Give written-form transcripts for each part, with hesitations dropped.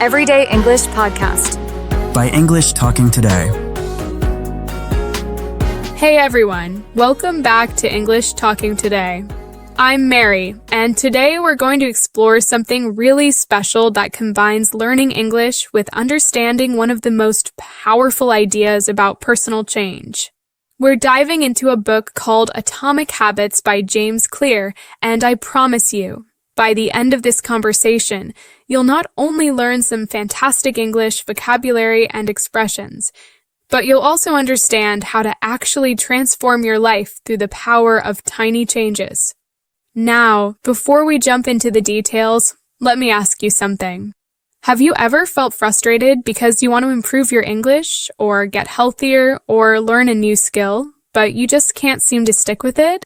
Everyday English Podcast by English Talking Today. Hey everyone, welcome back to English Talking Today. I'm Mary, and today we're going to explore something really special that combines learning English with understanding one of the most powerful ideas about personal change. We're diving into a book called Atomic Habits by James Clear, and I promise you, by the end of this conversation, you'll not only learn some fantastic English vocabulary and expressions, but you'll also understand how to actually transform your life through the power of tiny changes. Now, before we jump into the details, let me ask you something. Have you ever felt frustrated because you want to improve your English, or get healthier, or learn a new skill, but you just can't seem to stick with it?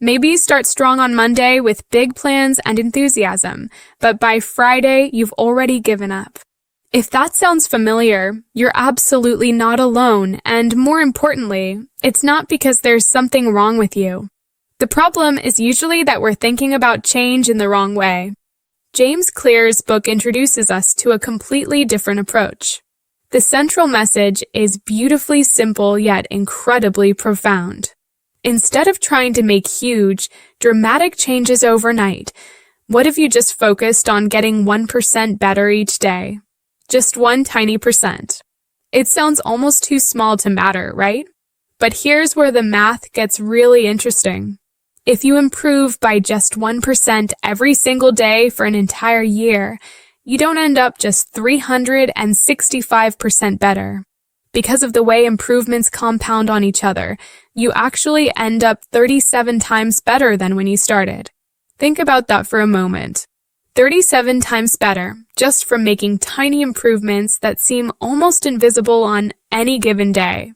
Maybe you start strong on Monday with big plans and enthusiasm, but by Friday, you've already given up. If that sounds familiar, you're absolutely not alone, and more importantly, it's not because there's something wrong with you. The problem is usually that we're thinking about change in the wrong way. James Clear's book introduces us to a completely different approach. The central message is beautifully simple yet incredibly profound. Instead of trying to make huge, dramatic changes overnight, what if you just focused on getting 1% better each day? Just one tiny percent. It sounds almost too small to matter, right? But here's where the math gets really interesting. If you improve by just 1% every single day for an entire year, you don't end up just 365% better. Because of the way improvements compound on each other, you actually end up 37 times better than when you started. Think about that for a moment. 37 times better, just from making tiny improvements that seem almost invisible on any given day.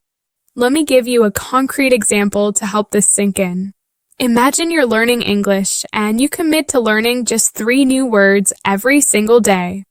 Let me give you a concrete example to help this sink in. Imagine you're learning English and you commit to learning just 3 new words every single day.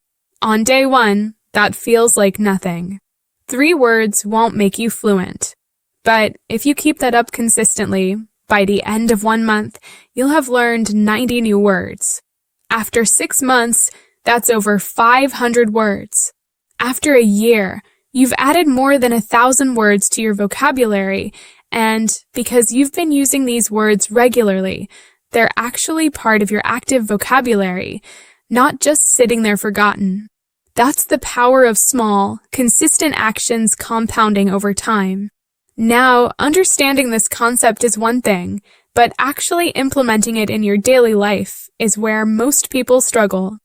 On day 1, that feels like nothing. 3 words won't make you fluent. But if you keep that up consistently, by the end of 1 month, you'll have learned 90 new words. After 6 months, that's over 500 words. After a year, you've added more than 1,000 words to your vocabulary, and because you've been using these words regularly, they're actually part of your active vocabulary, not just sitting there forgotten. That's the power of small, consistent actions compounding over time. Now, understanding this concept is one thing, but actually implementing it in your daily life is where most people struggle.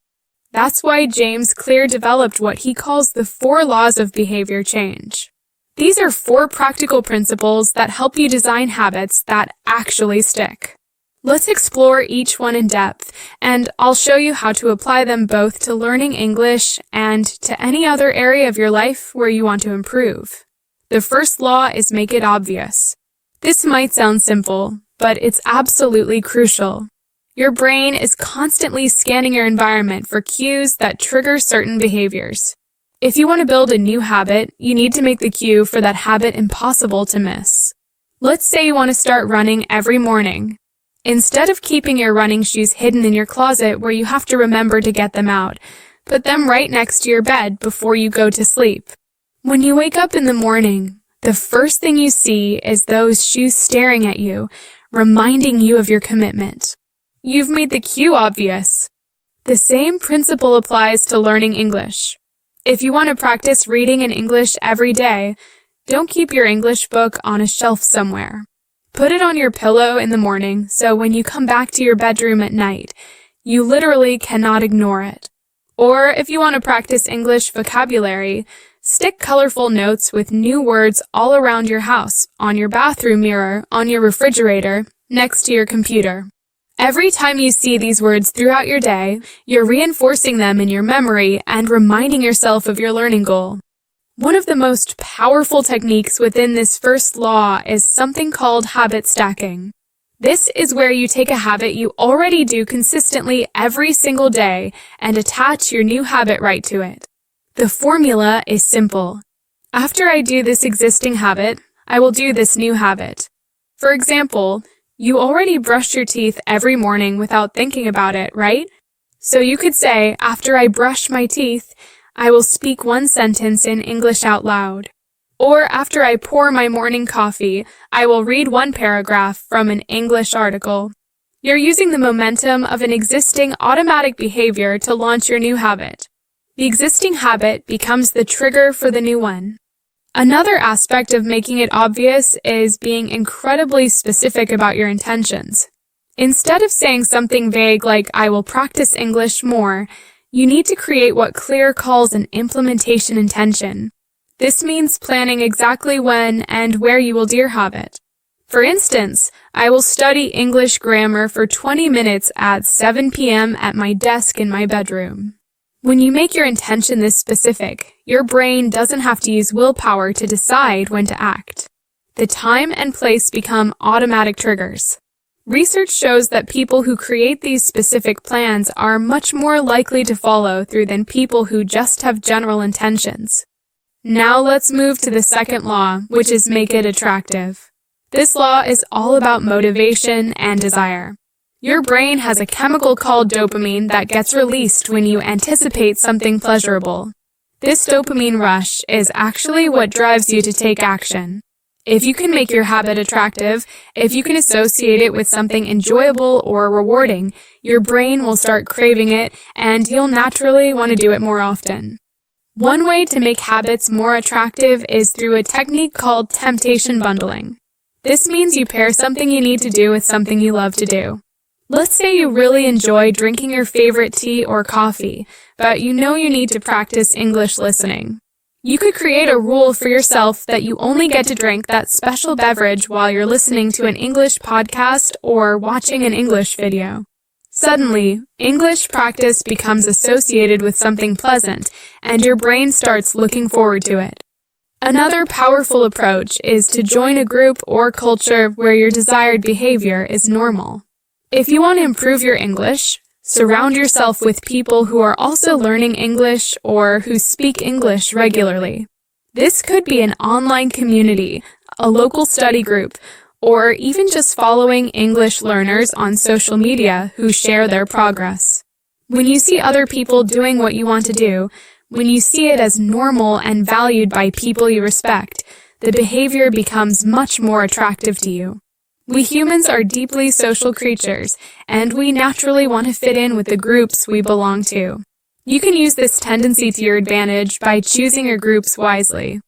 That's why James Clear developed what he calls the 4 laws of behavior change. These are 4 practical principles that help you design habits that actually stick. Let's explore each one in depth, and I'll show you how to apply them both to learning English and to any other area of your life where you want to improve. The first law is make it obvious. This might sound simple, but it's absolutely crucial. Your brain is constantly scanning your environment for cues that trigger certain behaviors. If you want to build a new habit, you need to make the cue for that habit impossible to miss. Let's say you want to start running every morning. Instead of keeping your running shoes hidden in your closet where you have to remember to get them out, put them right next to your bed before you go to sleep. When you wake up in the morning, the first thing you see is those shoes staring at you, reminding you of your commitment. You've made the cue obvious. The same principle applies to learning English. If you want to practice reading in English every day, don't keep your English book on a shelf somewhere. Put it on your pillow in the morning so when you come back to your bedroom at night, you literally cannot ignore it. Or if you want to practice English vocabulary, stick colorful notes with new words all around your house, on your bathroom mirror, on your refrigerator, next to your computer. Every time you see these words throughout your day, you're reinforcing them in your memory and reminding yourself of your learning goal. One of the most powerful techniques within this first law is something called habit stacking. This is where you take a habit you already do consistently every single day and attach your new habit right to it. The formula is simple. After I do this existing habit, I will do this new habit. For example, you already brush your teeth every morning without thinking about it, right? So you could say, after I brush my teeth, I will speak one sentence in English out loud. Or after I pour my morning coffee, I will read one paragraph from an English article. You're using the momentum of an existing automatic behavior to launch your new habit. The existing habit becomes the trigger for the new one. Another aspect of making it obvious is being incredibly specific about your intentions. Instead of saying something vague like, I will practice English more, you need to create what Clear calls an implementation intention. This means planning exactly when and where you will do your habit. For instance, I will study English grammar for 20 minutes at 7 p.m. at my desk in my bedroom. When you make your intention this specific, your brain doesn't have to use willpower to decide when to act. The time and place become automatic triggers. Research shows that people who create these specific plans are much more likely to follow through than people who just have general intentions. Now let's move to the second law, which is make it attractive. This law is all about motivation and desire. Your brain has a chemical called dopamine that gets released when you anticipate something pleasurable. This dopamine rush is actually what drives you to take action. If you can make your habit attractive, if you can associate it with something enjoyable or rewarding, your brain will start craving it and you'll naturally want to do it more often. One way to make habits more attractive is through a technique called temptation bundling. This means you pair something you need to do with something you love to do. Let's say you really enjoy drinking your favorite tea or coffee, but you know you need to practice English listening. You could create a rule for yourself that you only get to drink that special beverage while you're listening to an English podcast or watching an English video. Suddenly, English practice becomes associated with something pleasant, and your brain starts looking forward to it. Another powerful approach is to join a group or culture where your desired behavior is normal. If you want to improve your English, surround yourself with people who are also learning English or who speak English regularly. This could be an online community, a local study group, or even just following English learners on social media who share their progress. When you see other people doing what you want to do, when you see it as normal and valued by people you respect, the behavior becomes much more attractive to you. We humans are deeply social creatures, and we naturally want to fit in with the groups we belong to. You can use this tendency to your advantage by choosing your groups wisely.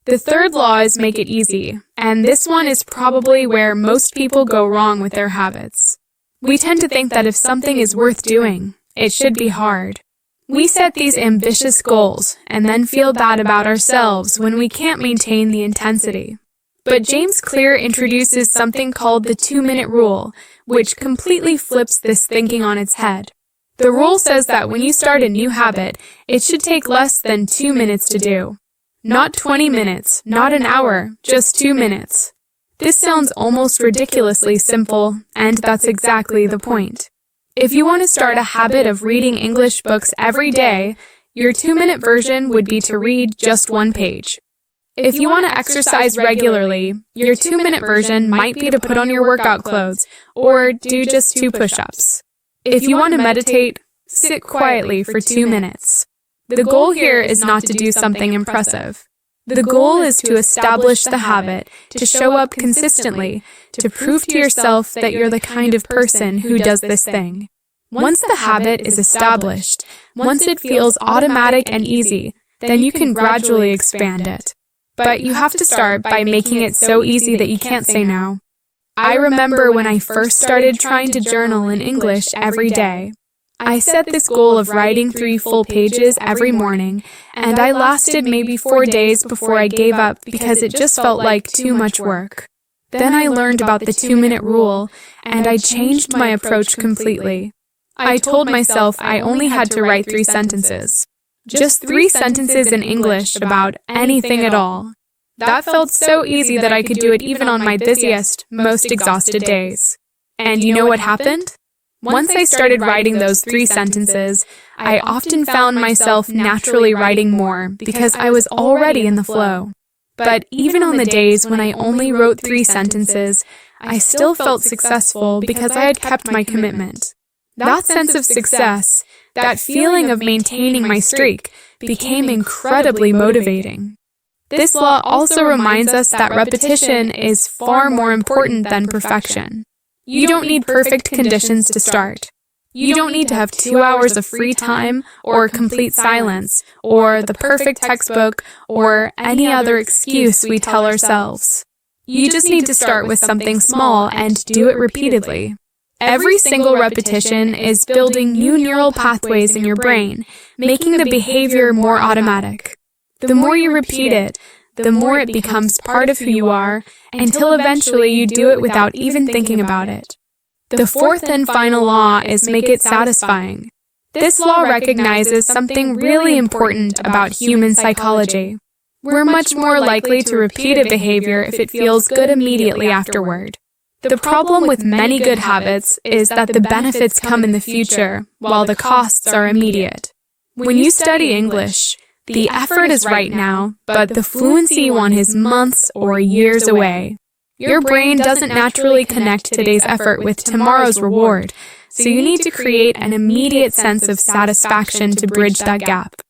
The third law is make it easy, and this one is probably where most people go wrong with their habits. We tend to think that if something is worth doing, it should be hard. We set these ambitious goals and then feel bad about ourselves when we can't maintain the intensity. But James Clear introduces something called the 2-minute rule, which completely flips this thinking on its head. The rule says that when you start a new habit, it should take less than 2 minutes to do. Not 20 minutes, not an hour, just 2 minutes. This sounds almost ridiculously simple, and that's exactly the point. If you want to start a habit of reading English books every day, your 2-minute version would be to read just 1 page. If you want to exercise regularly, your 2-minute version might be to put on your workout clothes or do just 2 push-ups. If you want to meditate, sit quietly for 2 minutes. The goal here is not to do something impressive. The goal is to establish the habit, to show up consistently, to prove to yourself that you're the kind of person who does this thing. Once the habit is established, once it feels automatic and easy, then you can gradually expand it. But you have to start by making it so easy that you can't say no. I remember when I first started trying to journal in English every day. I set this goal of writing 3 full pages every morning, and I lasted maybe 4 days before I gave up because it just felt like too much work. Then I learned about the 2-minute rule, and I changed my approach completely. I told myself I only had to write 3 sentences. Just 3 sentences in English about anything at all. That felt so easy that I could do it even on my busiest, most exhausted days. And you know what happened? Once I started writing those 3 sentences, I often found myself naturally writing more because I was already in the flow. But even on the days when I only wrote 3 sentences, I still felt successful because I had kept my commitment. That sense of success, that feeling of maintaining my streak, became incredibly motivating. This law also reminds us that repetition is far more important than perfection. You don't need perfect conditions to start. You don't need to have 2 hours of free time, or complete silence, or the perfect textbook, or any other excuse we tell ourselves. You just need to start with something small and do it repeatedly. Every single repetition is building new neural pathways in your brain, making the behavior more automatic. The more you repeat it, the more it becomes part of who you are, until eventually you do it without even thinking about it. The fourth and final law is make it satisfying. This law recognizes something really important about human psychology. We're much more likely to repeat a behavior if it feels good immediately afterward. The problem with many good habits is that the benefits come in the future, while the costs are immediate. When you study English, the effort is right now, but the fluency you want is months or years away. Your brain doesn't naturally connect today's effort with tomorrow's reward, so you need to create an immediate sense of satisfaction to bridge that gap.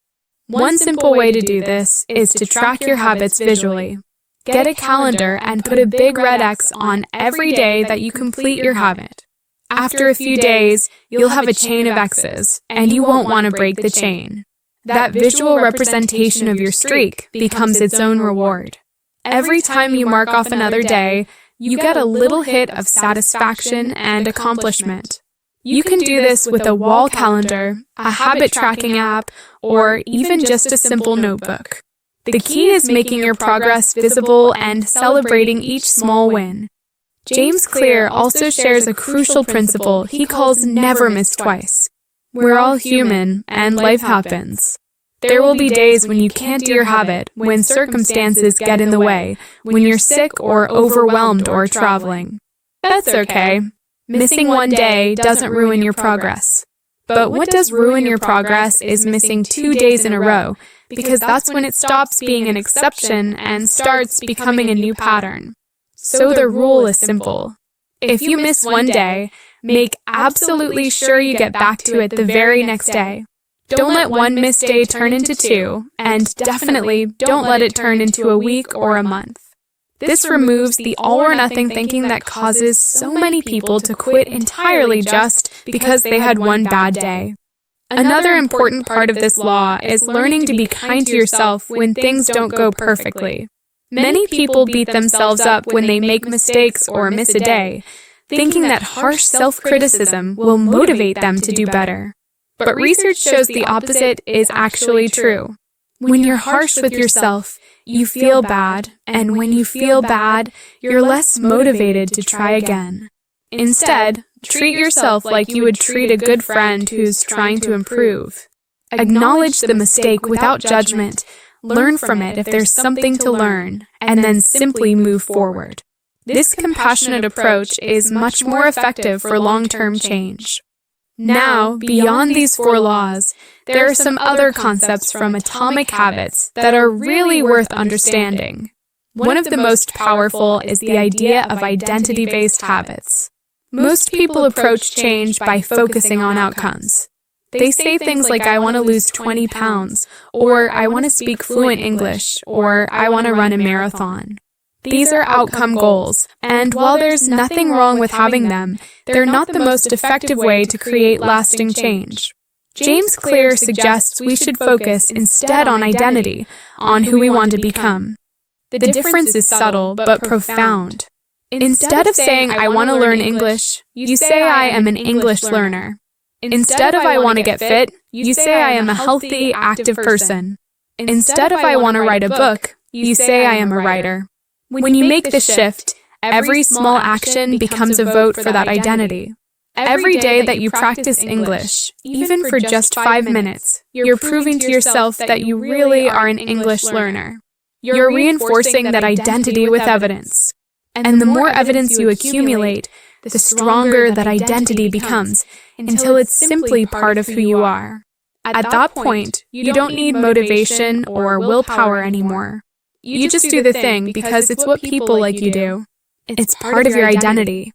One simple way to do this is to track your habits visually. Get a calendar and put a big red X on every day that you complete your habit. After a few days, you'll have a chain of X's, and you won't want to break the chain. That visual representation of your streak becomes its own reward. Every time you mark off another day, you get a little hit of satisfaction and accomplishment. You can do this with a wall calendar, a habit tracking app, or even just a simple notebook. The key is making your progress visible and celebrating each small win. James Clear also shares a crucial principle he calls never miss twice. We're all human, and life happens. There will be days when you can't do your habit, when circumstances get in the way, when you're sick or overwhelmed or traveling. That's okay. Missing one day doesn't ruin your progress. But what does ruin your progress is missing 2 days in a row, because that's when it stops being an exception and starts becoming a new pattern. So the rule is simple. If you miss one day, make absolutely sure you get back to it the very next day. Don't let one missed day turn into 2, and definitely don't let it turn into a week or a month. This removes the all-or-nothing thinking that causes so many people to quit entirely just because they had one bad day. Another important part of this law is learning to be kind to yourself when things don't go perfectly. Many people beat themselves up when they make mistakes or miss a day, thinking that harsh self-criticism will motivate them to do better. But research shows the opposite is actually true. When you're harsh with yourself, you feel bad, and when you feel bad, you're less motivated to try again. Instead, treat yourself like you would treat a good friend who's trying to improve. Acknowledge the mistake without judgment, learn from it if there's something to learn, and then simply move forward. This compassionate approach is much more effective for long-term change. Now, beyond these 4 laws, there are some other concepts from Atomic Habits that are really worth understanding. One of the most powerful is the idea of identity-based habits. Most people approach change by focusing on outcomes. They say things like, I want to lose 20 pounds, or I want to speak fluent English, or I want to run a marathon. These are outcome goals, and while there's nothing wrong with having them, they're not the most effective way to create lasting change. James Clear suggests we should focus instead on identity, on who we want to become. The difference is subtle but profound. Instead of saying, I want to learn English, you say, I am an English learner. Instead of I want to get fit, you say, I am a healthy, active person. Instead of I want to write a book, you say, I am a writer. When you make this shift, every small action becomes a vote for that identity. Every day that you practice English, even for just 5 minutes, you're proving to yourself that you really are an English learner. You're reinforcing that identity with evidence. And the more evidence you accumulate, the stronger that identity becomes, until it's simply part of who you are. At that point, you don't need motivation or willpower anymore. You just do the thing because it's what people like you do. It's part of your identity.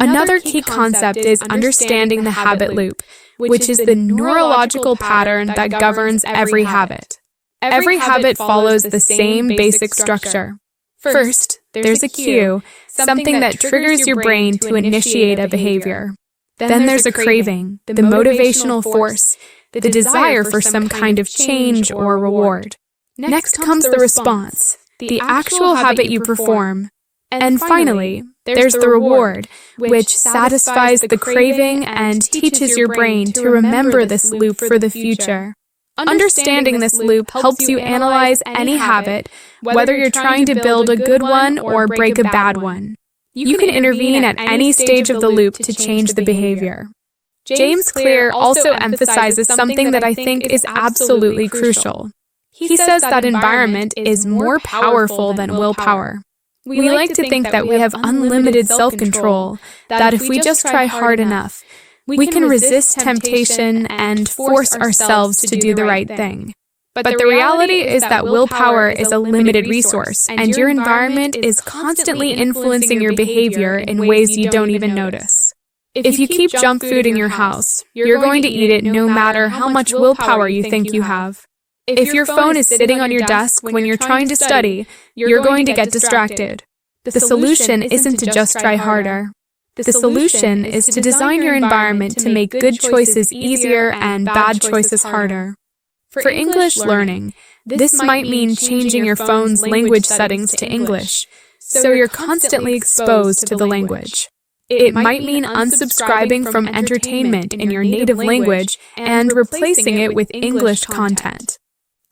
Another key concept is understanding the habit loop, which is the neurological pattern that governs every habit. Every habit follows the same basic structure. First, there's a cue, something that triggers your brain to initiate a behavior. Then there's a craving, the motivational force, the desire for some kind of change or reward. Next comes the response, the actual habit you perform. And finally, there's the reward, which satisfies the craving and teaches your brain to remember this loop for the future. Understanding this loop helps you analyze any habit, whether you're trying to build a good one or break a bad one. You can intervene at any stage of the loop to change the behavior. James Clear also emphasizes something that I think is absolutely crucial. He says that environment is more powerful than willpower. We like to think that we have unlimited self-control, that if we just try hard enough, we can resist temptation and force ourselves to do the right thing. But the reality is that willpower is a limited resource, and your environment is constantly influencing your behavior in ways you don't even notice. If you keep junk food in your house, you're going to eat it no matter how much willpower you think you have. If your phone is sitting on your desk when you're trying to study, you're going to get distracted. The solution isn't to just try harder. The solution is to design your environment to make good choices easier and bad choices harder. For English learning, this might mean changing your phone's language settings to English, so you're constantly exposed to the language. It might mean unsubscribing from entertainment in your native language and replacing it with English content.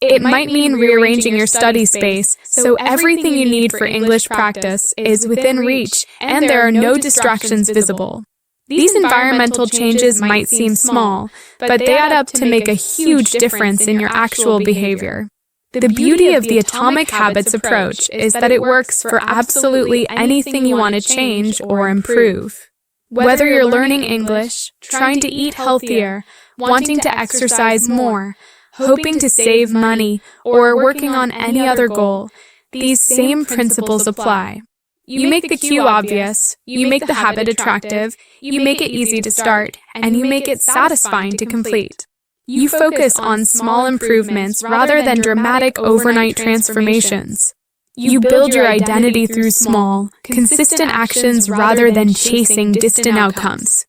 It might mean rearranging your study space so everything you need for English practice is within reach and there are no distractions visible. These environmental changes might seem small, but they add up to make a huge difference in your actual behavior. The beauty of the atomic habits approach is that it works for absolutely anything you want to change or improve. Whether you're learning English, trying to eat healthier, wanting to exercise more, hoping to save money, or working on any other goal, these same principles apply. You make the cue obvious, you make the habit attractive, you make it easy to start, and you make it satisfying to complete. You focus on small improvements rather than dramatic overnight transformations. You build your identity through small, consistent actions rather than chasing distant outcomes.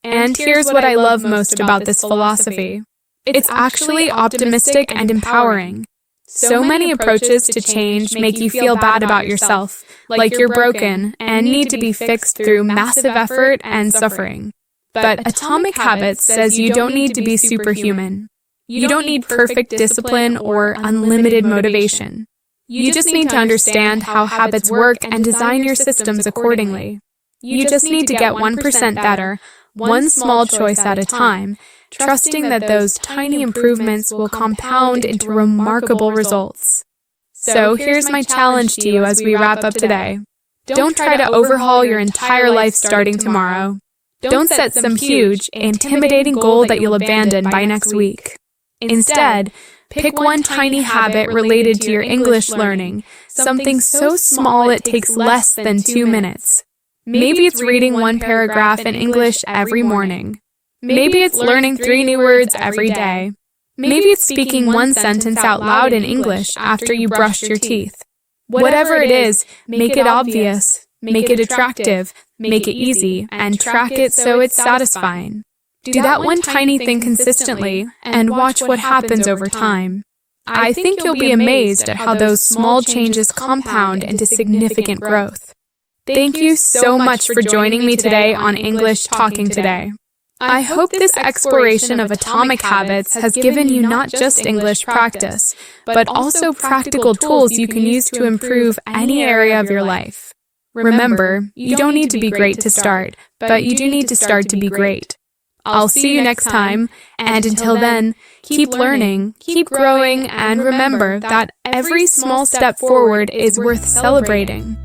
And here's what I love most about this philosophy. It's actually optimistic and empowering. So many approaches to change make you feel bad about yourself, like you're broken and need to be fixed through massive effort and suffering. But Atomic Habits says you don't need to be superhuman. You don't need perfect discipline or unlimited motivation. You just need to understand how habits work and design your systems accordingly. You just need to get 1% better, one small choice at a time, trusting that those tiny improvements will compound into remarkable results. So here's my challenge to you as we wrap up today. Don't try to overhaul your entire life starting tomorrow. Don't set some huge, intimidating goal that you'll abandon by next week. Instead, pick one tiny habit related to your English learning, something so small it takes less than 2 minutes. Maybe it's reading one paragraph in English every morning. Maybe it's learning 3 new words every day. Maybe it's speaking one sentence out loud in English after you brushed your teeth. Whatever it is, make it obvious, make it attractive, make it easy, and track it so it's satisfying. Do that one tiny thing consistently and watch what happens over time. I think you'll be amazed at how those small changes compound into significant growth. Thank you so much for joining me today on English Talking Today. I hope this exploration of atomic habits has given you not just English practice, but also practical tools you can use to improve any area of your life. Remember, you don't need to be great to start, but you do need to start to be great. I'll see you next time, and until then, keep learning, keep growing, and remember that every small step forward is worth celebrating.